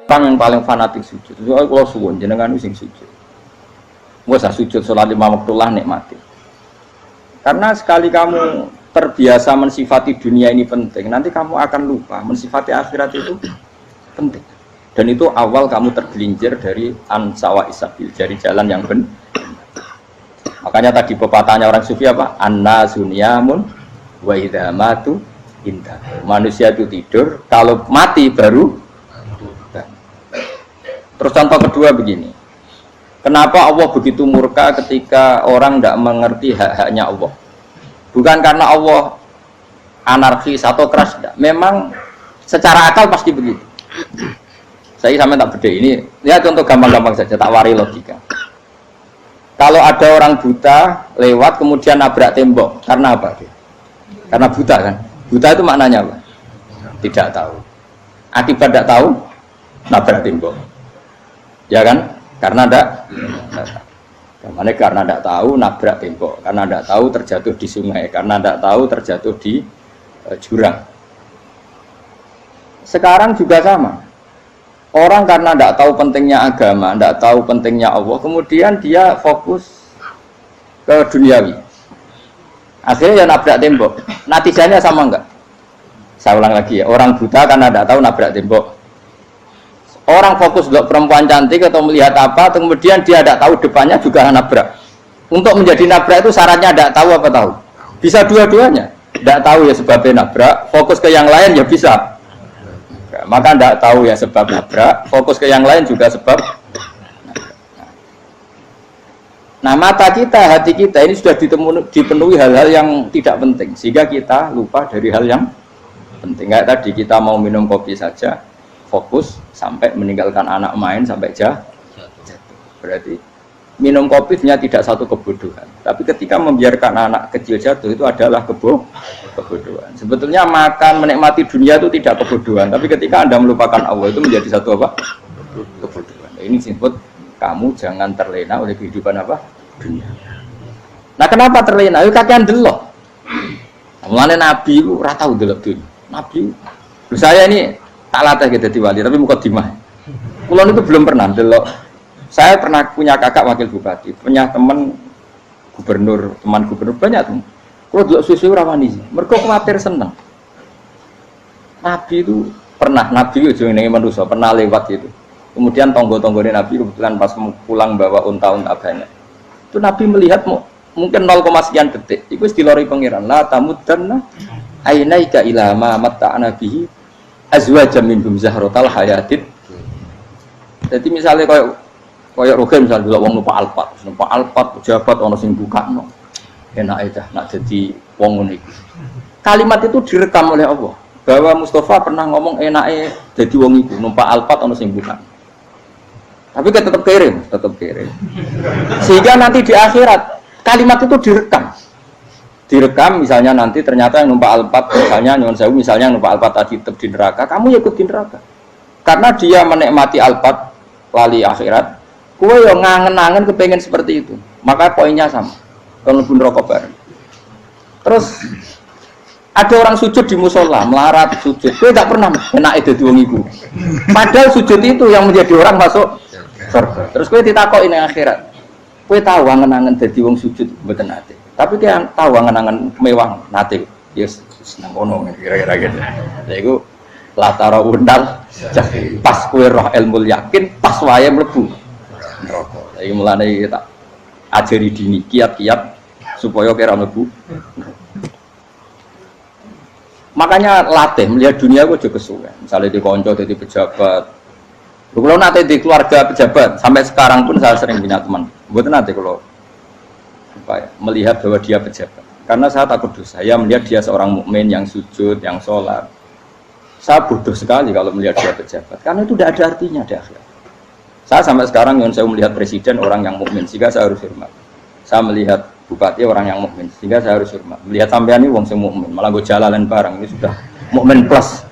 orang yang paling fanatik sujud. Soalnya kalau suwun jenengan sing sujud. Wes sujud salat 5 waktu lah nikmati. Karena sekali kamu terbiasa mensifati dunia ini penting, nanti kamu akan lupa mensifati akhirat itu penting. Dan itu awal kamu tergelincir dari ansawa isabil, dari jalan yang benar. Makanya tadi pepatahnya orang sufi apa? An-nasu niyamun wa idza matu indah. Manusia itu tidur, kalau mati baru. Terus contoh kedua begini. Kenapa Allah begitu murka ketika orang tidak mengerti hak-haknya Allah? Bukan karena Allah anarkis atau keras, tidak. Memang secara akal pasti begitu. Saya sampai tak beda ini. Ya contoh gampang-gampang saja, tak wari logika. Kalau ada orang buta lewat kemudian nabrak tembok, karena apa? Karena buta kan? Buta itu maknanya apa? Tidak tahu. Akibat tidak tahu, nabrak tembok. Ya kan? Karena tidak tahu nabrak tembok, karena tidak tahu terjatuh di sungai, karena tidak tahu terjatuh di jurang. Sekarang juga sama. Orang karena tidak tahu pentingnya agama, tidak tahu pentingnya Allah, kemudian dia fokus ke duniawi. Akhirnya ya nabrak tembok. Natijanya sama enggak? Saya ulang lagi ya. Orang buta karena tidak tahu nabrak tembok. Orang fokus untuk perempuan cantik atau melihat apa, kemudian dia tidak tahu depannya juga nabrak. Untuk menjadi nabrak itu syaratnya tidak tahu apa tahu? Bisa dua-duanya. Tidak tahu ya sebabnya nabrak, fokus ke yang lain ya bisa. Maka tidak tahu ya sebab nabrak, fokus ke yang lain juga sebab. Nah mata kita, hati kita ini sudah dipenuhi hal-hal yang tidak penting, sehingga kita lupa dari hal yang penting. Kayak tadi kita mau minum kopi saja, fokus sampai meninggalkan anak main sampai jatuh. Berarti minum kopi sebenarnya tidak satu kebodohan, tapi ketika membiarkan anak kecil jatuh itu adalah kebodohan. Sebetulnya makan menikmati dunia itu tidak kebodohan, tapi ketika Anda melupakan Allah itu menjadi satu apa? Kebodohan. Ini disebut kamu jangan terlena oleh kehidupan apa? Dunia. Nah kenapa terlena? Itu kakean delok. Mulane Nabi itu ora tau delok dunia. Nabi, saya ini tak latih gitu di wali, tapi mukadimah. Kulo itu belum pernah delok. Saya pernah punya kakak wakil bupati, punya teman gubernur banyak tuh. Kalau dulu susu rawani sih, mereka khawatir seneng. Nabi itu pernah, Nabi itu yang manusia pernah lewat itu. Kemudian tonggo-tonggone Nabi kebetulan pas pulang bawa unta-unta banyak. Itu Nabi melihat mungkin 0, sekian detik. Itu dilori pangeran. La tamuddanna ainaika ila ma matta'na bihi azwajan minhum zahratal hayatid. Jadi misalnya kayak rogen misalnya dulu wong numpak alpat pejabat ono sing bukakno enak aja nak jadi wong ngono iku. Kalimat itu direkam oleh Allah bahwa Mustafa pernah ngomong enake jadi wong iku numpak alpat ono sing bukakno. Tapi kan tetap kirim. Sehingga nanti di akhirat kalimat itu direkam misalnya nanti ternyata yang numpak alpat misalnya nyuwun sewu misalnya numpak alpat tadi tetap di neraka, kamu ya ikut di neraka. Karena dia menikmati alpat lali akhirat. Kue yang ngangen-ngangen kepengen seperti itu, maka poinnya sama. Kalau pun rokok bareng. Terus ada orang sujud di musola, melarat sujud. Kue tak pernah enak itu wong iku. Padahal sujud itu yang menjadi orang masuk surga. Terus kue ditakoki ning akhirat. Kue tahu angen-angen dadi wong sujud mboten nate. Tapi kue tahu angen-angen mewah nate. Yes, seneng ono kira-kira gitu. Lha iku latara undal pas kue roh ilmu yakin, pas wae mlebu neraka. Iki mulane tak ajari dini kiat-kiat supaya kira mlebu. Makanya latih melihat dunia kok juga kesuwen. Misalnya di konco jadi pejabat. Kalau nanti di keluarga pejabat sampai sekarang pun saya sering punya teman. Mboten nanti kalau melihat bahwa dia pejabat. Karena saya takut dosa. Saya melihat dia seorang mukmin yang sujud, yang sholat. Saya bodoh sekali kalau melihat dia pejabat. Karena itu tidak ada artinya di akhirat. Saya sampai sekarang yang saya melihat presiden orang yang mukmin, sehingga saya harus hormat. Saya melihat bupati orang yang mukmin, sehingga saya harus hormat. Melihat sampean ini wong sing mukmin, malah gue jalalan barang ini sudah mukmin plus.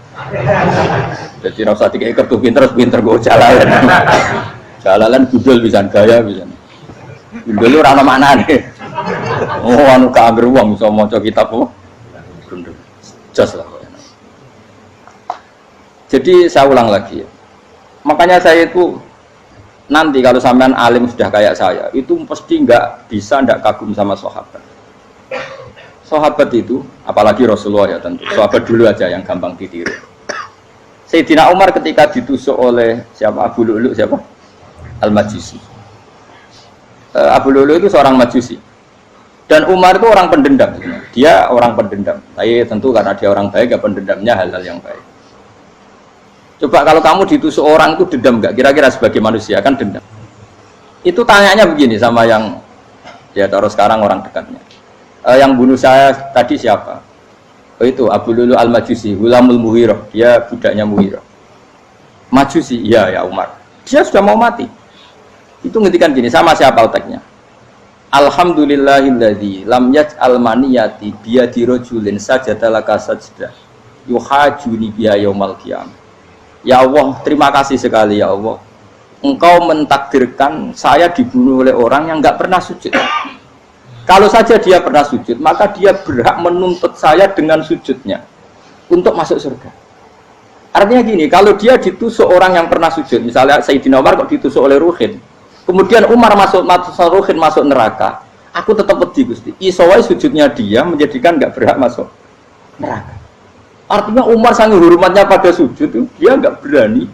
Jadi rasa tiga kartu pinter gue jalalan. Jalalan budul bisa gaya bisa. Budul ora ono maknane. Oh anu kaangger wong iso maca kitab kok. Jos lah. Jadi saya ulang lagi ya. Makanya saya itu nanti kalau sampean alim sudah kayak saya, itu pasti nggak bisa nggak kagum sama sahabat. Sahabat itu, apalagi Rasulullah ya tentu. Sahabat dulu aja yang gampang ditiru. Sayyidina Umar ketika ditusuk oleh siapa? Abu Lu'lu' siapa? Al-Majusi. Abu Lu'lu' itu seorang Majusi. Dan Umar itu orang pendendam. Dia orang pendendam. Tapi tentu karena dia orang baik, ya pendendamnya hal-hal yang baik. Coba kalau kamu ditusuk orang itu dendam nggak? Kira-kira sebagai manusia kan dendam. Itu tanyanya begini sama yang ya taruh sekarang orang dekatnya. Yang bunuh saya tadi siapa? Oh itu Abu Lu'lu' Al-Majusi, Hulamul Muhirah. Dia budaknya Muhirah. Majusi, iya ya Umar. Dia sudah mau mati. Itu ngendikan gini, sama siapa otaknya? Alhamdulillahilladzi lam yaj'al maniyati biyadi rajulin sajadalaka sajdah yuhajuni biha yaumal qiyamah. Ya Allah, terima kasih sekali ya Allah. Engkau mentakdirkan saya dibunuh oleh orang yang enggak pernah sujud. Kalau saja dia pernah sujud, maka dia berhak menuntut saya dengan sujudnya untuk masuk surga. Artinya gini, kalau dia ditusuk orang yang pernah sujud, misalnya Sayyidina Umar kok ditusuk oleh Ruhin, kemudian Umar masuk Ruhin masuk neraka, aku tetap pedih Gusti. Isowai sujudnya dia menjadikan enggak berhak masuk neraka. Artinya Umar sangat hormatnya pada sujud itu dia enggak berani.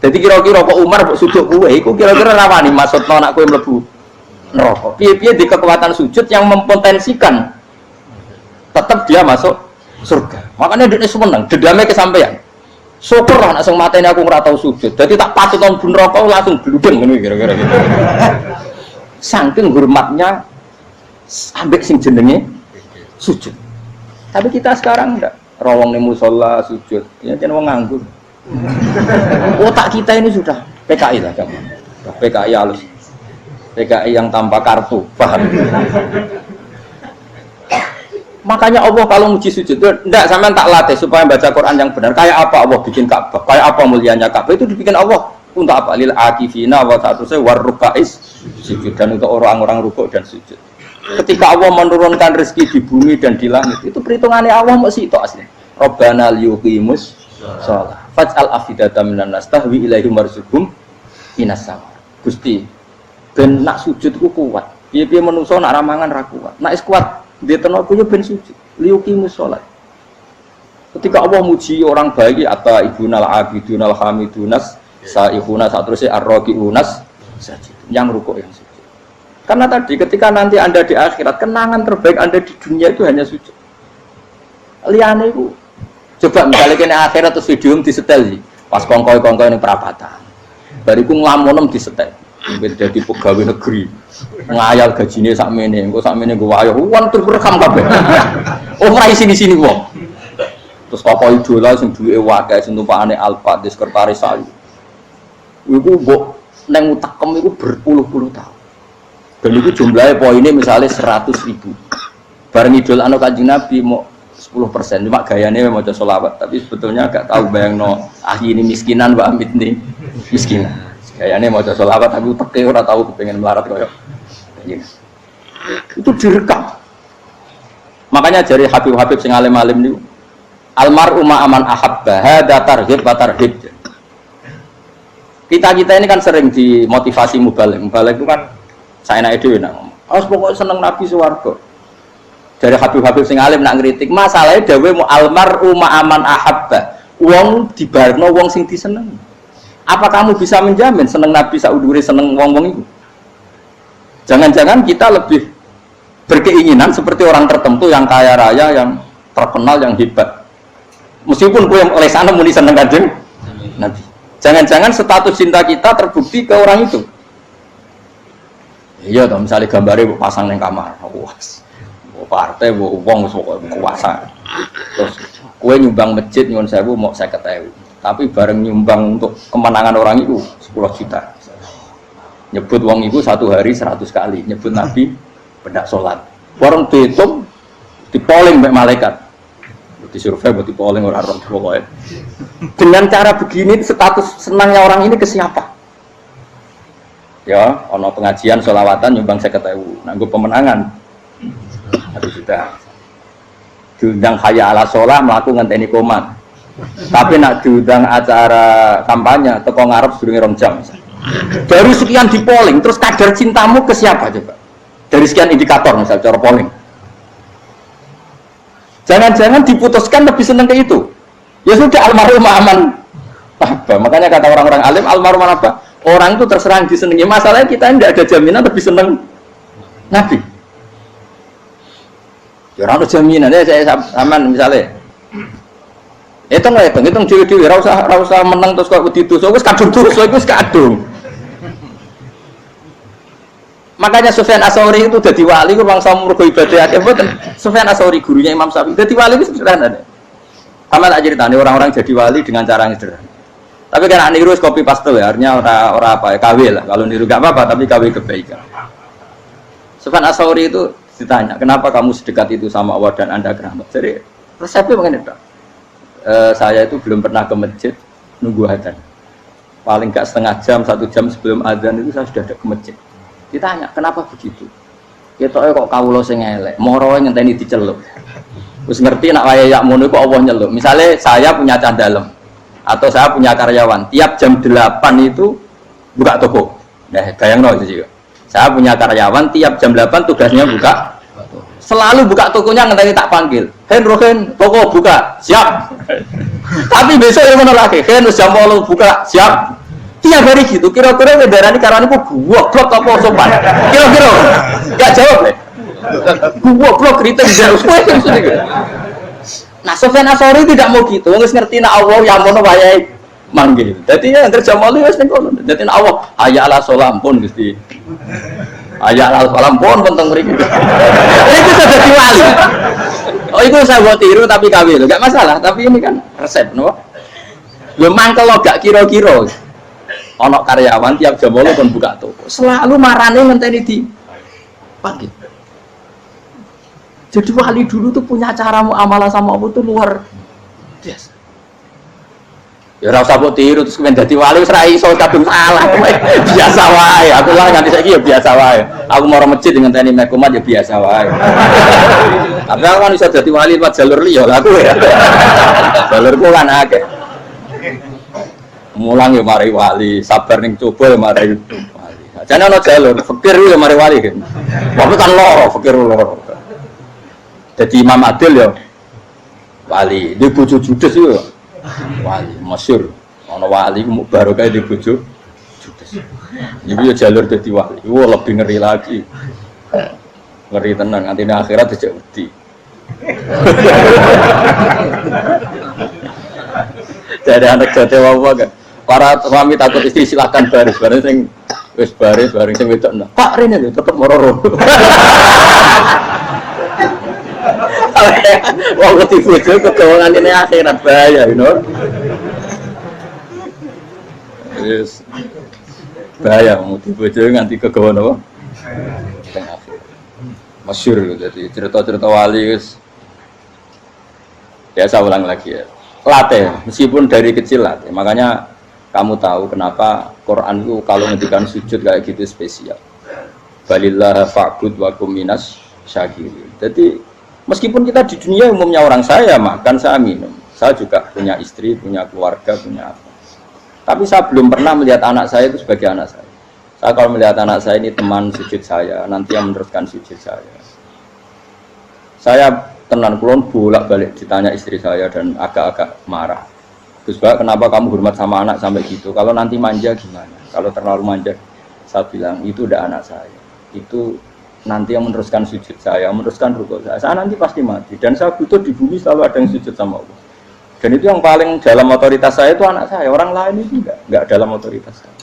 Jadi kira-kira kok Umar sujud kowe iku kira-kira rawani maksudno anak kowe mlebu neraka. Piye-piye di kekuatan sujud yang mempotensikan tetap dia masuk surga. Makanya dia seneng, dendamnya kesampaian. Syukur lah nak sing mateni aku ora tau sujud. Jadi tak patut nang neraka langsung gludeng ngono kira-kira gitu. Saking hormatnya ambek sing jenenge sujud. Tapi kita sekarang enggak. Rawong ning musala sujud, ya jeneng wong nganggur. Otak kita ini sudah PKI lah kamu. PKI halus. PKI yang tanpa kartu, paham? Makanya Allah kalau muji sujud, enggak sampean tak latih supaya baca Quran yang benar. Kayak apa Allah bikin Ka'bah? Kayak apa mulianya Ka'bah? Itu dibikin Allah untuk apa? Lil akifina wa ta'tusai warrukais sujud, dan untuk orang-orang rukuk dan sujud. Ketika Allah menurunkan rezeki di bumi dan di langit, itu perhitungannya Allah masih itu asli. Rabbana liyuqimus shalah faj'al afidatan minan nas tahwi ilaihim warzuqhum minas sama. Gusti, ben nak sujud ku kuat. Piye-piye menungso nak ramangan ra kuat. Nak is kuat, dia tenaga yo ben sujud. Liyuqimus shalah. Ketika Allah muji orang baik, atau ibunal abidunal hamidunas saihuna satruse arraqiunas sajid. Yang rukuk yang sujud. Karena tadi ketika nanti Anda di akhirat, kenangan terbaik Anda di dunia itu hanya sujud. Liane itu coba misalnya kena akhirat terus video disetel sih. Pas kongkoi-kongkoi ini perapatan. Bariku nglamunem disetel. Jadi pegawai negeri. Ngayal gajinya sakmene, engko sakmene gue wayo. Wan terus rekam kabeh. Oh ora sini-sini wong. Terus tokoh idola sing duwe wae sing tumpakane Alphard di sekretaris saya. Iku mbok nang utekem iku berpuluh-puluh tahun. Dan itu jumlahnya poinnya misalnya 100.000. Bareng idol anu Kanjeng Nabi mau 10%, cuma gayanya mau sholawat. Tapi sebetulnya agak tahu bayang no ahli ini miskinan, Mbak Amit nih miskinan. Gayanya mau sholawat tapi uteknya orang tahu kepengen melarat koyok. Itu direkam. Makanya dari Habib-Habib sing alim-alim niku almar'u ma'aman ahabba hada targhib wa tarhib. Kita ini kan sering dimotivasi mubalik. Mubalik itu kan saya naik dhewe nang. Harus pokoknya seneng Nabi swarga. Dari Habib-Habib sing alim nak ngritik, masalahnya dawuh mu almar'u ma'aman ahabba. Wong dibarno wong sing disenengi. Apa kamu bisa menjamin seneng Nabi saudure seneng wong-wong itu? Jangan-jangan kita lebih berkeinginan seperti orang tertentu yang kaya raya, yang terkenal, yang hebat. Meskipun kowe oleh sana muni seneng Kanjeng Nabi. Jangan-jangan status cinta kita terbukti ke orang itu. Iya toh, misalnya gambarnya pasang neng kamar, wah, partai, uang, kuasa. Terus, kue nyumbang masjid nyuwun sewu mau 50.000, tapi bareng nyumbang untuk kemenangan orang itu 10 juta. Nyebut uang itu satu hari 100 kali, nyebut Nabi pendak sholat. Warung dihitung, dipoling mbak malaikat, disurvei buat dipoling orang-orang pokoknya. Dengan cara begini, status senangnya orang ini ke siapa? Ya, ono pengajian sholawatan nyumbang 50.000, nanggo pemenangan 1 juta. Diundang hayya ala sholah melaku ngenteni komat Tapi nak diundang acara kampanye teko ngarep sedurunge 2 jam. Dari sekian di polling, terus kadar cintamu ke siapa coba? Dari sekian indikator misal cara polling. Jangan-jangan diputuskan lebih seneng ke itu. Ya sudah almarhum aman. Apa? Makanya kata orang-orang alim almarhum apa? Orang itu terserah disenangi. Masalahnya kita tidak ada jaminan lebih seneng Nabi. Ya orang ada jaminan ya saya aman misalnya. Itu nggak hitung dewi-dewi. Rasa menang terus kok begitu. So wis kadung terus, wis kadung. Makanya Sufyan Ats-Tsauri itu jadi wali ku bangsa mergo ibadah akeh mboten. Sufyan Ats-Tsauri gurunya Imam Syafi'i. Jadi wali itu sederhana. Sama tak ceritanya orang-orang jadi wali dengan cara yang sederhana. Tapi kan niru copy paste ya, artinya orang apa ya, KW lah. Kalau niru gak apa-apa, tapi KW kebaikan. Sufyan Ats-Tsauri itu ditanya, kenapa kamu sedekat itu sama Allah dan Anda keramat? Jadi resepnya begini Pak. Saya itu belum pernah ke masjid nunggu adzan. Paling gak setengah jam, 1 jam sebelum adzan itu saya sudah ada ke masjid. Ditanya, kenapa begitu? Kita kok kawula sing elek, moro ngenteni diceluk. Wis ngerti nak wayahe yak ngono kok Allah nyeluk. Misalnya saya punya candalem atau saya punya karyawan, tiap jam 8 itu buka toko. Nah, bayangno itu juga. Saya punya karyawan tiap jam 8 tugasnya buka. Selalu buka tokonya ngenteni tak panggil. Rohen, toko buka, siap. Tapi besok yang mana lagi? Jam 8 buka, siap. Tiap hari gitu, kira-kira ngedarani karena aku goblok apa sopan? Kira-kira gak jawab deh. Goblok kritik jauh semua. Nah, Sufyan Ats-Tsauri tidak mau gitu. Wong wis ngerti nek Allah yang mono wayahe manggil. Dadi yang kerja mali wis ning kono. Dadi nek Allah hayya ala sholam pun Gusti. Hayya ala sholam pun teng mriki. Itu sudah dadi wali. Oh, itu saya buat tiru tapi kawin. Enggak masalah, tapi ini kan resep, no? Lho mangkel gak kira-kira. Ono karyawan tiap jam 8 pun buka toko. Selalu marane ngenteni di panggil. Jadi wali dulu tuh punya cara muamalah sama Allah tuh luar biasa. Ya ora usah mbok tiru terus kemen dadi wali wis ra iso kadung salah. Biasa wae. Aku lah nganti saiki ya biasa wae. Aku mau masjid ngenteni mekumat ya biasa wae. Tapi aku kan iso dadi wali lewat jalur liya lah aku ya. Jalurku kan akeh. Mulang ya mari wali, sabar ning coba ya mari wali. Jane ana jalur, fikir ya mari wali kan. Wae kan loro, fikir loro. Dadi Imam Adil ya wali, di bojo judes yo wali, masyhur. Ana wali ku barokah di bojo judes. Iku ya jalur dadi wali. Wah lebih ngeri lagi. Ngeri tenan nganti akhirat dijak wedi. Jadi anak jatuh apa kan? Para suami takut istri silakan baris sing wis baris sing wedok. Pak rene lho tetep mororo. Wong ngerti bojo kegawangan ini akhirat bahaya, you know. Yes. Bahaya ngerti bojo nganti kegawan apa? Teng akhir. Masyhur jadi cerita-cerita wali wis. Ya saya ulang lagi ya. Latih, meskipun dari kecil latih. Makanya kamu tahu kenapa Quran itu kalau ngendikan sujud kayak gitu spesial. Balillah fa'bud wa kum minas syakirin. Jadi meskipun kita di dunia umumnya orang saya makan, saya minum. Saya juga punya istri, punya keluarga, punya apa. Tapi saya belum pernah melihat anak saya itu sebagai anak saya. Saya kalau melihat anak saya ini teman sujud saya, nanti yang meneruskan sujud saya. Saya tenan kulon bolak-balik ditanya istri saya dan agak-agak marah. Gus Pak, kenapa kamu hormat sama anak sampai gitu? Kalau nanti manja gimana? Kalau terlalu manja, saya bilang itu udah anak saya. Itu nanti yang meneruskan sujud saya, meneruskan rukuk saya. Saya nanti pasti mati dan saya butuh di bumi selalu ada yang sujud sama Allah. Dan itu yang paling dalam otoritas saya itu anak saya. Orang lain itu enggak dalam otoritas saya.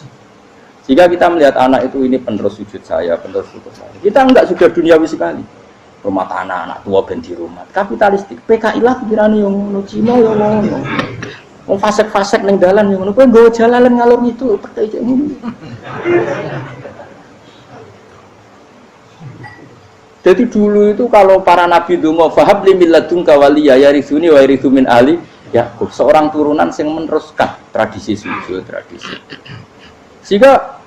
Jika kita melihat anak itu ini penerus sujud saya, penerus rukuk saya. Kita enggak sudah duniawi sekali. Rumah tanah anak tua ben di rumah. Kapitalistik. PKI lah pikirannya yang ngono, Cina yang ngono. Wong fasek-fasek ning dalan yang ngono, kowe nggawa jalalan ngalor itu percaya ngono. Jadi dulu itu kalau para nabi donga fahab li milladun kawaliya yarisuni wa yarithu min ali Yakub, seorang turunan yang meneruskan tradisi sujud, tradisi. Sehingga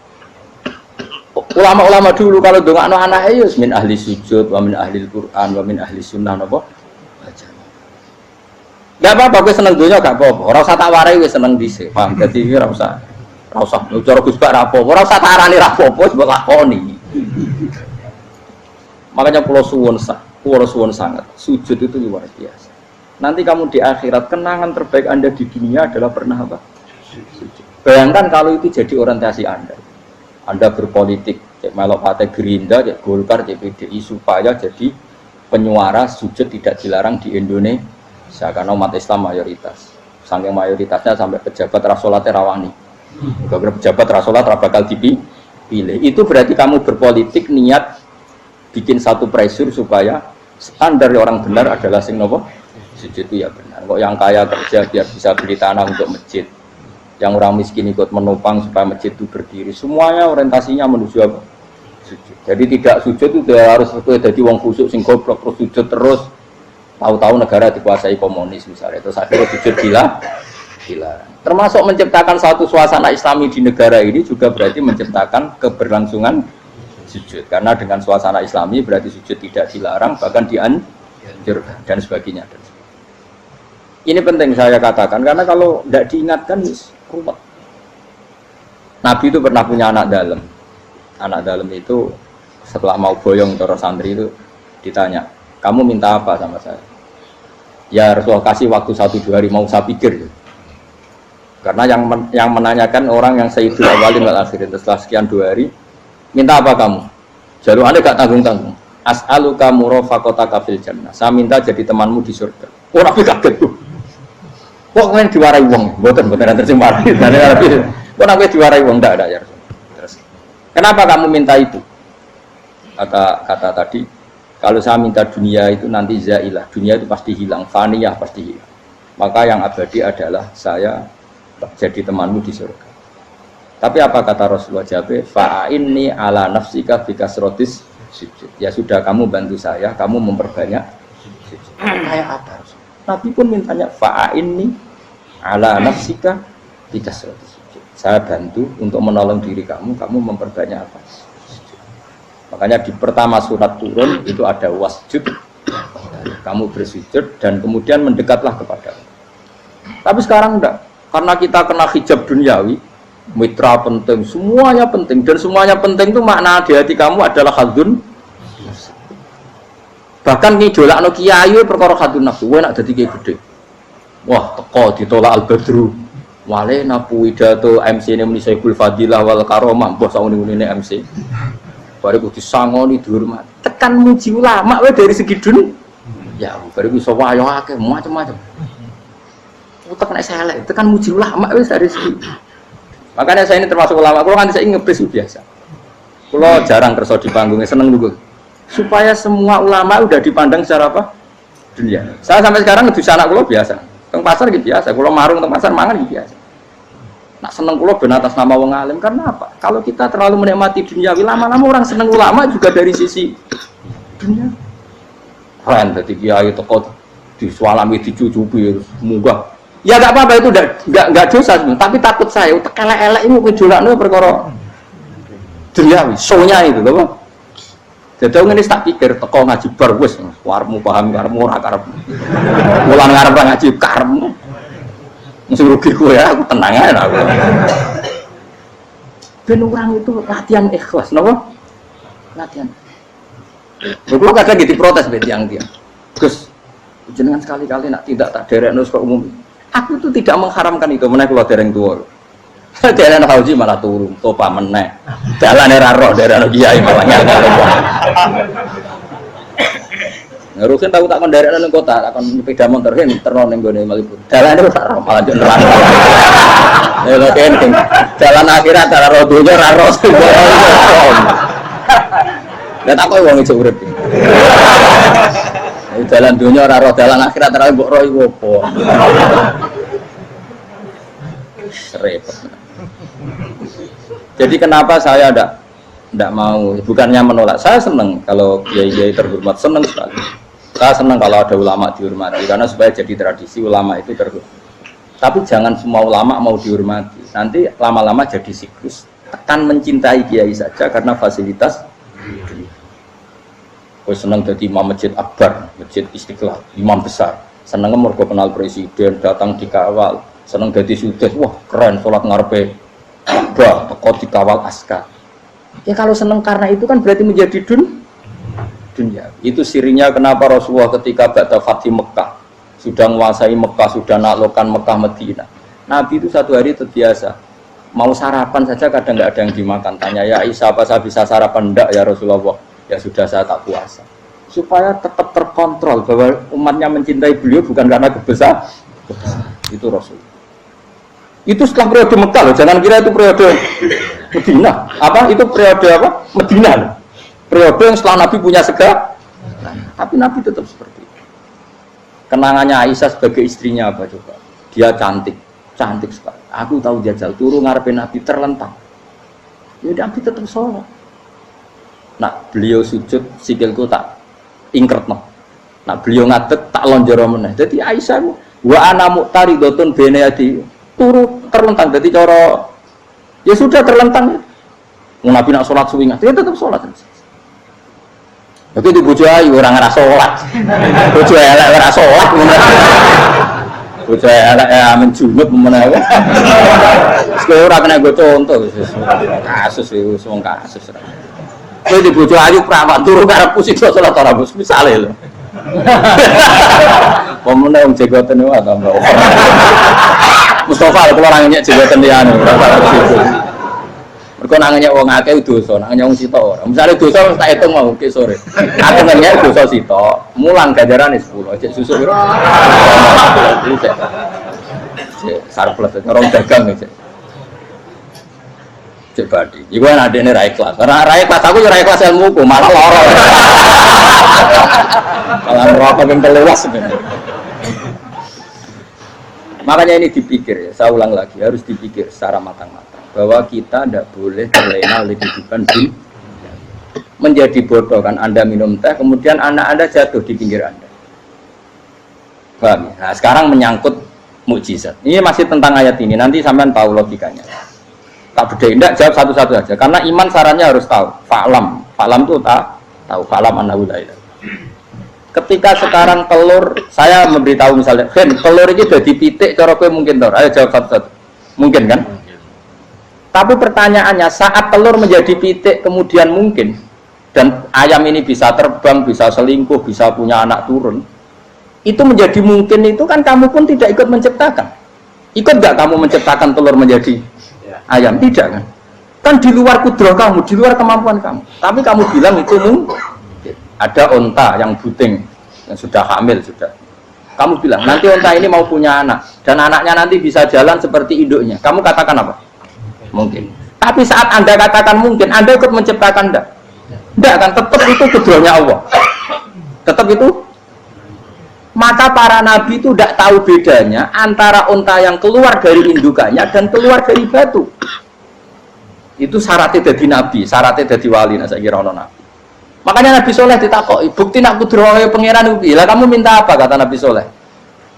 ulama-ulama dulu kalau dongakno anake ya min ahli sujud, wa min ahli Quran, wa min ahli sunnah napa? Baca. Gak apa-apa, gue seneng dunia gak apa-apa. Ora usah tak warai gue seneng dhisik. Paham? Dadi ora usah. Ora usah cara Gus Bak ra apa-apa. Ora usah tak arani ra apa-apa, wis mbok lakoni. Makanya pulau suwon sangat. Sujud itu luar biasa. Nanti kamu di akhirat, kenangan terbaik Anda di dunia adalah pernah apa? Sujud. Bayangkan kalau itu jadi orientasi Anda. Anda berpolitik, cek melok partai Gerindra, cek Golkar, cek PDI supaya jadi penyuara sujud tidak dilarang di Indonesia. Karena umat Islam mayoritas, saking mayoritasnya sampai pejabat rasolat terawani, kalau pejabat rasolat bakal dipilih. Itu berarti kamu berpolitik niat bikin satu pressure supaya standar orang benar adalah sing nopo sujud itu ya benar. Kok yang kaya kerja biar bisa beli tanah untuk masjid, yang orang miskin ikut menopang supaya masjid itu berdiri. Semuanya orientasinya menuju apa? Sujud. Jadi tidak sujud itu harus jadi wong khusyuk sing goblok terus sujud terus. Tahu-tahu negara dikuasai komunis misalnya, terus akhirnya sujud gila. Termasuk menciptakan satu suasana Islami di negara ini juga berarti menciptakan keberlangsungan sujud. Karena dengan suasana Islami berarti sujud tidak dilarang, bahkan dianjurkan dan sebagainya. Ini penting saya katakan karena kalau tidak diingatkan ruwet. Nabi itu pernah punya anak dalam. Anak dalam itu setelah mau boyong terus santri itu ditanya, kamu minta apa sama saya? Ya Rasulullah kasih waktu 1-2 hari mau saya pikir. Karena yang menanyakan orang yang sayyidul awalin wal akhirin setelah sekian 2 hari, minta apa kamu? Jalur Anda gak tanggung-tanggung. As'aluka murafaqataka fil jannah. Saya minta jadi temanmu di surga. Oh Nabi kaget tuh. Kok kalian diwarai wong? Mboten terjemah. Kok Nabi diwarai wong ndak ada ya Rasulullah. Terus kenapa kamu minta itu? Kata tadi, kalau saya minta dunia itu nanti zailah, dunia itu pasti hilang, faniyah pasti hilang. Maka yang abadi adalah saya jadi temanmu di surga. Tapi apa kata Rasulullah Jabir? Fa'inni ala nafsika bikasrotis sujud. Ya sudah, kamu bantu saya, kamu memperbanyak sujud. Kayak apa? Nabi pun mintanya fa'inni ala nafsika bikasrotis sujud. Saya bantu untuk menolong diri kamu memperbanyak apa? Makanya di pertama surat turun itu ada wasjud, kamu bersujud dan kemudian mendekatlah kepada Allah. Tapi sekarang enggak, karena kita kena hijab duniawi, mitra penting, semuanya penting dan semuanya penting itu makna di hati kamu adalah hadun. Bahkan ngidolakno kiai perkara hadun nafsu, kowe nak dadi kiai gede. Wah, teko ditolak al-badru. Wale napu pidato MC ne muni Saiful Fadilah wal Karomah, mbah sauni-unine MC. Baru disangoni dihormati. Tekan muji ulama wae dari segi dunia. Ya, baru iso wayo akeh macam-macam. Utek nek selek, tekan muji ulama wis dari segi. Makanya saya ini termasuk ulama. Kalau kan saya ngebres biasa. Kalau jarang kerso di panggungnya seneng dulu. Supaya semua ulama udah dipandang secara apa? Dunia. Saya sampai sekarang ngedus anak kula biasa. Teng pasar gitu biasa. Kalau marung teng pasar mangan gitu biasa. Nak seneng kula ben atas nama wong alim karena apa? Kalau kita terlalu menikmati duniawi, lama-lama orang seneng ulama juga dari sisi dunia. Keren dadi kiai teko disualami dicucupi munggah. Ya enggak apa-apa itu enggak dosa, tapi takut saya utek elek-elek ini ngejolakno perkara duniawi, show-nya itu lho. Jadi ngene tak pikir teko ngaji bar wis warmu paham karepmu ora karepmu. Mulang ngarep ngaji karepmu. Mesti rugi gue ya, aku tenang aja aku. Ben orang itu latihan ikhlas, kenapa? Latihan. Kalau kadang gitu protes be tiang. Gus, jenengan sekali-kali nak tidak tak derek nus ke umum. Aku itu tidak mengharamkan itu, menaik keluar dereng tua. Dereng haji malah turun, topa menaik. Jalan era roh, dereng kiai malah nyala. Ngurusin tahu tak mendarat nang kota, akan sepeda motor kan terno ning gone Malibu. Dalane ora ro malah njuk nerang. Lha kene jalan akhirat ora ro donya ora ro. Lah tak kowe wong iso urip. Jalan donya ora ro, jalan akhirat ora mbok ro iku opo. Repot. Jadi kenapa saya tidak mau, bukannya menolak, saya senang kalau kiai-kiai terhormat, senang sekali. Saya senang kalau ada ulama dihormati, karena supaya jadi tradisi ulama itu terhormat. Tapi jangan semua ulama mau dihormati, nanti lama-lama jadi siklus. Tekan mencintai kiai saja karena fasilitas. Saya senang jadi imam masjid akbar, masjid Istiqlal, imam besar. Seneng mergo kenal presiden, datang dikawal, seneng dadi sukses, wah keren sholat ngarepe Ka'bah, teko dikawal askar. Ya kalau seneng karena itu kan berarti menjadi dunia. Itu sirinya kenapa Rasulullah ketika ba'da Fathi Mekah sudah menguasai Mekah, sudah naklukkan Mekah Madinah. Nabi itu satu hari terbiasa mau sarapan saja kadang nggak ada yang dimakan. Tanya ya Aisyah, apa saya bisa sarapan? Enggak ya Rasulullah. Ya sudah saya tak puasa. Supaya tetap terkontrol bahwa umatnya mencintai beliau bukan karena kebesaran. Itu Rasul. Itu setelah periode Mekah loh, jangan kira itu periode Medina. Apa? Itu periode apa? Medina loh. Periode yang setelah Nabi punya segala. Tapi Nabi tetap seperti itu. Kenangannya Aisyah sebagai istrinya apa coba? Dia cantik sekali. Aku tahu jajal turun ngarepin Nabi terlentang. Ya Nabi tetap sholat. Nah beliau sujud sikilku tak ingkretno. Nah beliau ngadeg tak lonjoro meneh. Jadi Aisyah wa ana muqtaridotun bene adi turu terlentang. Jadi cara ya sudah terlentang. Nabi nak sholat suwi dia tetap sholat. Tapi di bojo ayu ora ngara sholat. Bojo elek ora sholat. Bojo elek menjunut menawa. Sekali ora kena go contoh kasus itu wong kasus. Kowe di bojo ayu prawan turu karepku siksa salat ora bos misale lho. Pemene wong jegoten wae tambah. Mustafa kalau orang nyek jegoten liyane ora tak situ. Mergo nang nyek wong akeh dosa, nang nyek wong sitok ora. Misale dosa tak hitung mau ke sore. Aku nyek dosa sitok, mulang ganjarane 10, cek susuk piro? Cek sarples ngerong dagang cek. Cek badi. Iku ana adene ra ikhlas. Ora ra ikhlas aku yo ra ikhlas ilmuku, malah lara. Malah neraka ping teluwas sebenarnya. Makanya ini dipikir ya, saya ulang lagi, harus dipikir secara matang-matang bahwa kita tidak boleh terlena oleh kehidupan dunia. Menjadi bodoh kan Anda minum teh, kemudian anak Anda jatuh di pinggir Anda. Paham? Nah, sekarang menyangkut mukjizat. Ini masih tentang ayat ini, nanti sampean tahu logikanya. Tak beda, tidak jawab satu-satu aja. Karena iman sarannya harus tahu. Fa'lam itu tahu. Fa'lam annahu la ilaha. Ketika sekarang telur, saya memberitahu misalnya, telur ini udah dipitik, cara kowe mungkin tor. Ayo jawab satu-satu. Mungkin kan? Tapi pertanyaannya, saat telur menjadi pitik kemudian mungkin, dan ayam ini bisa terbang, bisa selingkuh, bisa punya anak turun, itu menjadi mungkin itu kan kamu pun tidak ikut menciptakan. Ikut nggak kamu menciptakan telur menjadi ayam? Tidak kan? Kan di luar kudrah kamu, di luar kemampuan kamu. Tapi kamu bilang itu mungkin. Ada onta yang buting, yang sudah hamil sudah. Kamu bilang nanti onta ini mau punya anak dan anaknya nanti bisa jalan seperti induknya. Kamu katakan apa? Mungkin. Tapi saat Anda katakan mungkin, Anda ikut menciptakan enggak? Enggak kan? Tetap itu kudrahnya Allah. Tetap itu. Maka para nabi itu tidak tahu bedanya antara onta yang keluar dari indukannya dan keluar dari batu. Itu syaratnya jadi nabi, syaratnya jadi wali. Nah, saya kira ono nabi. Makanya Nabi Soleh ditakoki, bukti nak kudrahe pangeran iki. Lah kamu minta apa kata Nabi Soleh?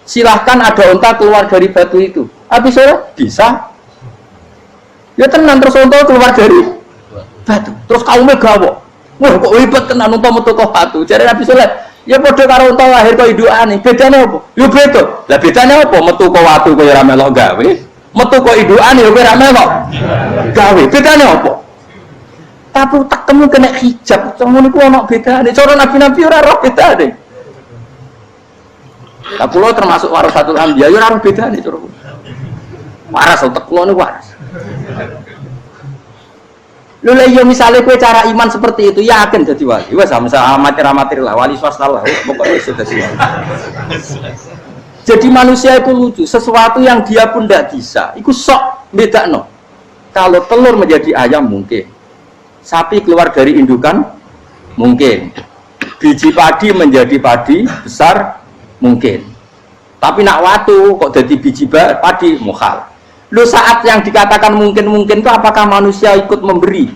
Silahkan ada unta keluar dari batu itu. Nabi Soleh bisa. Ya tenan terus unta keluar dari batu. Terus kaumnya gawok. Wah kok hebat tenan unta metu kok batu. Jare Nabi Soleh, ya padha karo unta lahir kok indukane. Bedane apa? Ya beda. Lah bedane apa? Metu kok watu kok ora melok gawe. Metu kok indukane ya ora melok gawe. Bedane apa? Tapi tak temu kena hijab, cuma niku ana bedane. Cara nabi-nabi ora roh bedane. Lah kula termasuk warasatul anbiya ya ora roh bedane cara. Waras utek kula niku waras. Lho lha yo misale kowe cara iman seperti itu yakin dadi wali. Wes amatir lah wali swasta lah, pokoke wis dadi wali. Jadi manusia itu lucu, sesuatu yang dia pun tidak bisa, itu sok bedakno. Kalau telur menjadi ayam mungkin. Sapi keluar dari indukan mungkin, biji padi menjadi padi besar mungkin, tapi nak watu kok jadi biji padi mukhal. Lu saat yang dikatakan mungkin itu apakah manusia ikut memberi?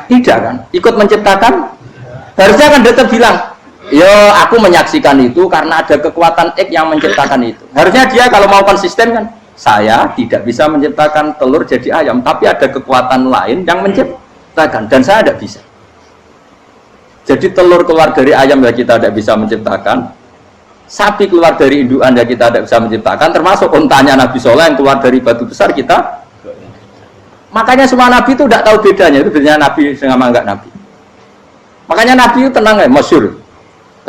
Tidak kan? Ikut menciptakan? Harusnya kan dia bilang, yo aku menyaksikan itu karena ada kekuatan X yang menciptakan itu. Harusnya dia kalau mau konsisten kan, saya tidak bisa menciptakan telur jadi ayam, tapi ada kekuatan lain yang menciptakan. Dan saya tidak bisa. Jadi telur keluar dari ayam ya kita tidak bisa menciptakan. Sapi keluar dari indukan ya kita tidak bisa menciptakan, termasuk untanya Nabi Soleh yang keluar dari batu besar kita. Makanya semua Nabi itu tidak tahu bedanya, itu bedanya Nabi sama enggak Nabi. Makanya Nabi itu tenang ya, masyhur.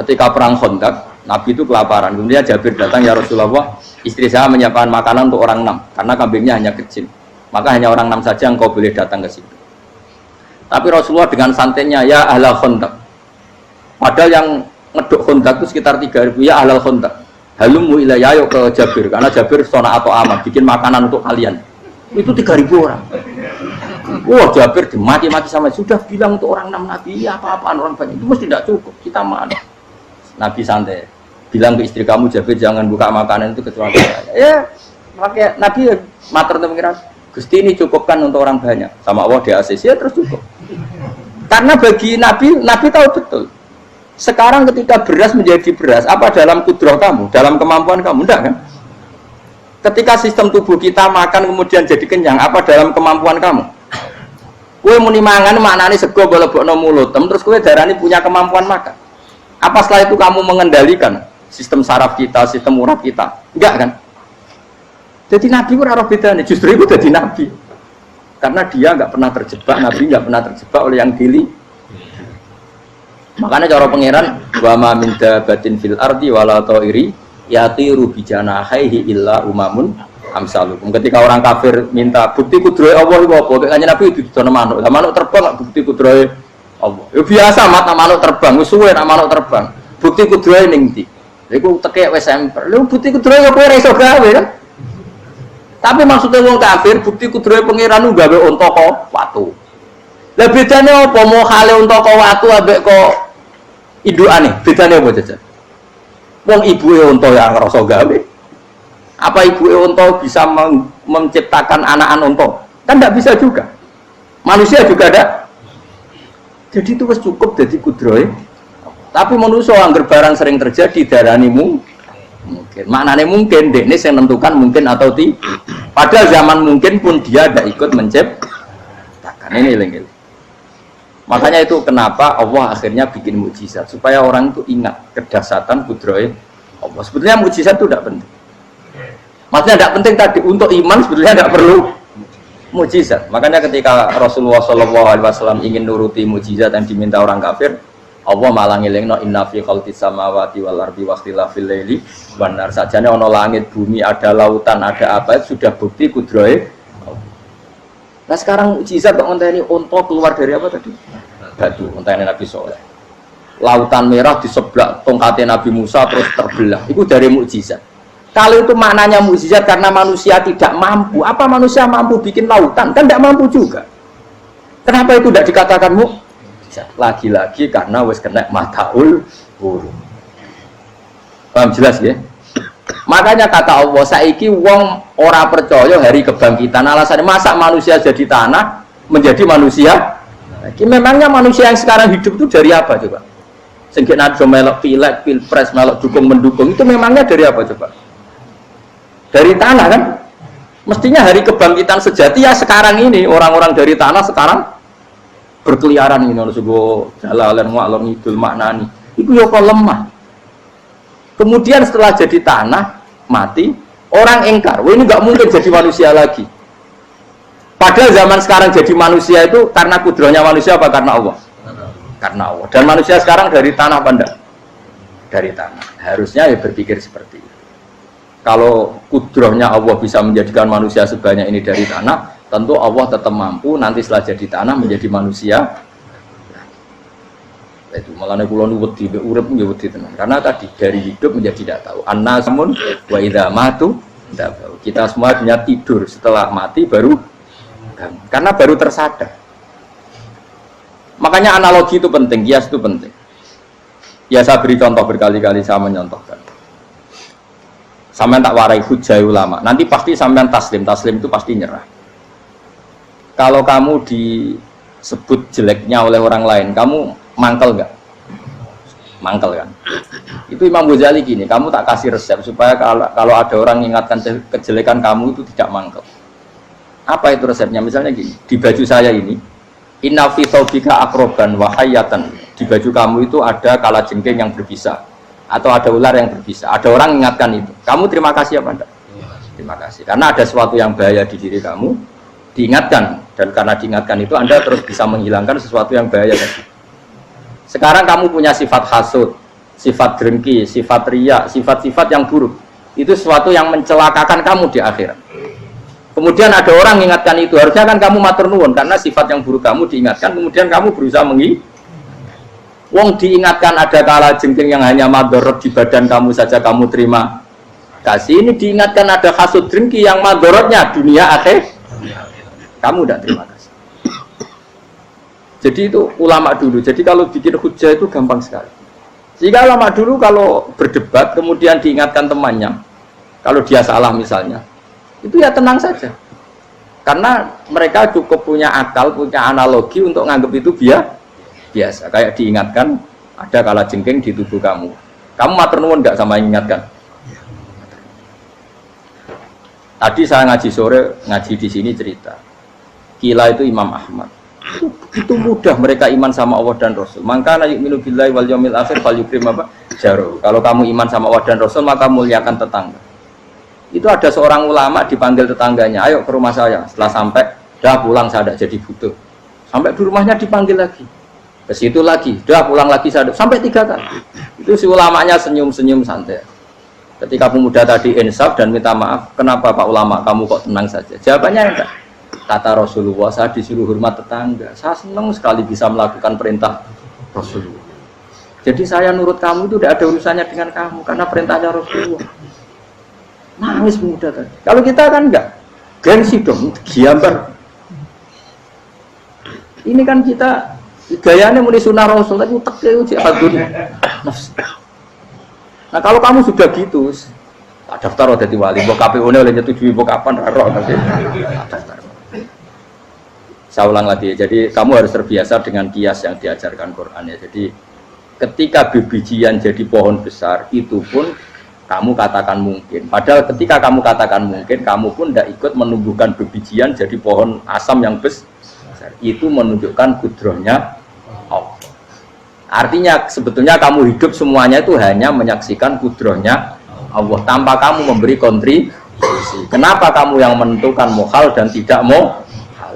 Ketika perang Khandaq, Nabi itu kelaparan. Kemudian Jabir datang, ya Rasulullah, istri saya menyiapkan makanan untuk orang 6, karena kambingnya hanya kecil. Maka hanya orang 6 saja engkau boleh datang ke situ. Tapi Rasulullah dengan santainya, ya ahlal Khandaq. Padahal yang ngeduk Khandaq itu sekitar 3.000, ya ahlal Khandaq. Halumu ilayya, ayo ke Jabir, karena Jabir sona atau amat, bikin makanan untuk kalian. Itu 3.000 orang. Wah, Jabir dimaki-maki sama, sudah bilang untuk orang 6 Nabi, ya apa-apaan orang banyak, itu mesti tidak cukup, kita mana. Nabi santai, bilang ke istri kamu, Jabir jangan buka makanan itu kecuali saya. Ya, makanya Nabi matur untuk pengiran, Gusti ini cukupkan untuk orang banyak, sama Allah di ACC ya terus cukup. Karena bagi Nabi, Nabi tahu betul. Sekarang ketika beras menjadi beras, apa dalam kudrah kamu, dalam kemampuan kamu, enggak kan? Ketika sistem tubuh kita makan kemudian jadi kenyang, apa dalam kemampuan kamu? Kue muni mangan maknane sego bolebokno mulut, terus kue darani punya kemampuan makan. Apa setelah itu kamu mengendalikan sistem saraf kita, sistem urat kita? Enggak kan? Jadi Nabi itu ora bedane, justru itu jadi Nabi. Karena dia enggak pernah terjebak, Nabi enggak pernah terjebak oleh yang dili. Makanya cara pangeran wa ma min dabatin fil ardi wala ta'iri yatiru bijanahihi illa umamun amsalukum. Ketika orang kafir minta bukti kudrohe Allah iku apa? Kayaknya Nabi itu didono manuk. Lah manuk terbang bukti kudrohe Allah. Ya biasa mat manuk terbang, wis suwe nak manuk terbang. Bukti kudrohe ning ndi? Iku tekek wis emper. Lha bukti kudrohe apa ora iso gawe kan? Tapi maksudnya wong kafir bukti kudrohe pangeran ku gawe unta kok watu. Lah bedane apa mau khale unta kok watu ambek kok indukane? Bedane apa jajan? Wong ibuke unta ya ngrasa gawe. Apa ibuke unta bisa menciptakan anakan unta? Kan tidak bisa juga. Manusia juga ada. Jadi itu wis cukup jadi kudrohe. Tapi manusia angger barang sering terjadi darani mungkin. Maknane mungkin dekne sing menentukan mungkin atau tidak. Padahal zaman mungkin pun dia tidak ikut menciptakan. Ini eling-eling. Makanya itu kenapa Allah akhirnya bikin mukjizat supaya orang itu ingat kedahsyatan kudrohe Allah. Sebetulnya mukjizat itu tidak penting. Maksudnya tidak penting tadi untuk iman sebetulnya tidak perlu mukjizat. Makanya ketika Rasulullah SAW ingin nuruti mukjizat yang diminta orang kafir, Allah malah ngelingno inna fi khalqis samawati wal ardi wakhtilafil laili wan nar. Sajane ana langit, bumi, ada lautan, ada apa sudah bukti kudrohe. Nah sekarang mukjizat kok ngenteni unta keluar dari apa tadi? Batu, ngenteni Nabi Soleh. Lautan merah di sebelah tongkatnya Nabi Musa terus terbelah. Itu dari mukjizat. Kalau itu maknanya mukjizat karena manusia tidak mampu, apa manusia mampu bikin lautan? Kan tidak mampu juga. Kenapa itu tidak dikatakan mukjizat? Lagi-lagi karena wis kena mataul huruf. Paham jelas ya? Makanya kata Allah, saiki wong ora percaya hari kebangkitan. Alasannya masa manusia jadi tanah menjadi manusia? Memangnya manusia yang sekarang hidup itu dari apa coba? Sehingga nado melok pilek, pilpres, melok dukung mendukung itu memangnya dari apa coba? Dari tanah kan? Mestinya hari kebangkitan sejati ya sekarang ini orang-orang dari tanah sekarang berkeliaran ini harus go jalalan ngalor ngidul maknani. Itu yo kok lemah. Kemudian setelah jadi tanah mati, orang engkar, wah ini nggak mungkin jadi manusia lagi. Padahal zaman sekarang jadi manusia itu karena kudrohnya manusia apa karena Allah? Karena Allah. Dan manusia sekarang dari tanah apa enggak? Dari tanah. Harusnya ya berpikir seperti itu. Kalau kudrohnya Allah bisa menjadikan manusia sebanyak ini dari tanah, tentu Allah tetap mampu nanti setelah jadi tanah menjadi manusia. Itu malahnya kula nu wedi urip nggih wedi tenan. Karena tadi dari hidup menjadi tidak tahu. Annasun wa idza matu tidak tahu. Kita semua punya tidur setelah mati baru karena baru tersadar. Makanya analogi itu penting, kias itu penting. Ya saya beri contoh berkali-kali saya menyontohkan. Sampean tak warai hujah ulama. Nanti pasti sampean taslim itu pasti nyerah. Kalau kamu disebut jeleknya oleh orang lain, kamu mangkel nggak? Mangkel kan? Itu Imam Ghazali gini, kamu tak kasih resep supaya kalau ada orang mengingatkan kejelekan kamu itu tidak mangkel. Apa itu resepnya? Misalnya gini, di baju saya ini, inna fi thawbika akroban wa hayatan. Di baju kamu itu ada kalajengking yang berbisa. atau ada ular yang berbisa, ada orang ingatkan itu, kamu terima kasih apa enggak? Terima kasih, karena ada sesuatu yang bahaya di diri kamu, diingatkan, dan karena diingatkan itu Anda terus bisa menghilangkan sesuatu yang bahaya tadi. Sekarang kamu punya sifat hasud, sifat dengki, sifat riya, sifat-sifat yang buruk, itu sesuatu yang mencelakakan kamu di akhirat. Kemudian ada orang mengingatkan itu, harusnya kan kamu matur nuwun karena sifat yang buruk kamu diingatkan, kemudian kamu berusaha Wong diingatkan ada kala jengking yang hanya madorot di badan kamu saja kamu terima kasih, ini diingatkan ada hasud dengki yang madorotnya dunia akhir, kamu tidak terima kasih. Jadi itu ulama dulu, jadi kalau bikin hujah itu gampang sekali. Jika ulama dulu kalau berdebat kemudian diingatkan temannya, kalau dia salah misalnya, itu ya tenang saja, karena mereka cukup punya akal, punya analogi untuk nganggap itu biasa. Kayak diingatkan ada kala jengking di tubuh kamu matur nuwun nggak sama ingatkan? Tadi saya ngaji sore, ngaji di sini cerita Kila itu Imam Ahmad, itu mudah mereka iman sama Allah dan Rasul. Maka yu'minu billahi wal yaumil akhir falyukrim apa jaru. Kalau kamu iman sama Allah dan Rasul maka muliakan tetangga. Itu ada seorang ulama dipanggil tetangganya, ayo ke rumah saya. Setelah sampai, dah pulang saya tidak jadi butuh. Sampai di rumahnya dipanggil lagi, ke situ lagi, dah pulang lagi saya sampai 3 kali. Itu si ulamanya senyum-senyum santai. Ketika pemuda tadi insaf dan minta maaf, kenapa Pak Ulama kamu kok tenang saja? Jawabannya enggak. Kata Rasulullah, saya disuruh hormat tetangga. Saya senang sekali bisa melakukan perintah Rasulullah. Jadi saya nurut kamu itu tidak ada urusannya dengan kamu, karena perintahnya Rasulullah. Nangis pemuda tadi. Kalau kita kan enggak, gengsi dong, giambar. Ini kan kita gayanya muni sunnah Rasul, tapi utek uji hadun. Nah kalau kamu sudah gitu, daftar jadi wali, mbok KPU-ne oleh nyetujui mbok kapan roh nanti. Daftar. Saya ulang lagi, jadi kamu harus terbiasa dengan kias yang diajarkan Quran ya. Jadi ketika bibijian jadi pohon besar, itu pun kamu katakan mungkin. Padahal ketika kamu katakan mungkin, kamu pun tidak ikut menumbuhkan bibijian jadi pohon asam yang besar. Itu menunjukkan kudrohnya Allah. Artinya sebetulnya kamu hidup semuanya itu hanya menyaksikan kudrohnya Allah tanpa kamu memberi kontribusi. Kenapa kamu yang menentukan mohal dan tidak mau?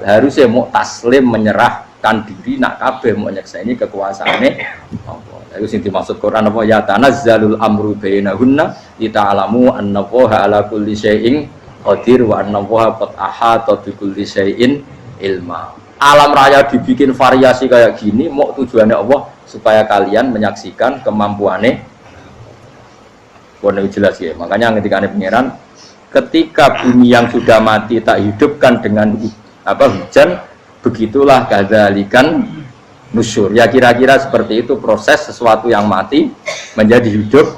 Harusnya mau taslim, menyerahkan diri, nak kabeh mau nyakseni kekuasaane Allah. Itu sing dimaksud Quran apa ya tanazzalul amru bainahunna lita'lamu annallaha ala kulli syai'in qadir wa annallaha qad ahata bi kulli syai'in ilma. Alam raya dibikin variasi kayak gini mau tujuannya Allah supaya kalian menyaksikan kemampuannya. Boleh jelas ya. Makanya ketika ada pangeran, ketika bumi yang sudah mati tak hidupkan dengan hujan, begitulah kadzalikan nusyur. Ya kira-kira seperti itu proses sesuatu yang mati menjadi hidup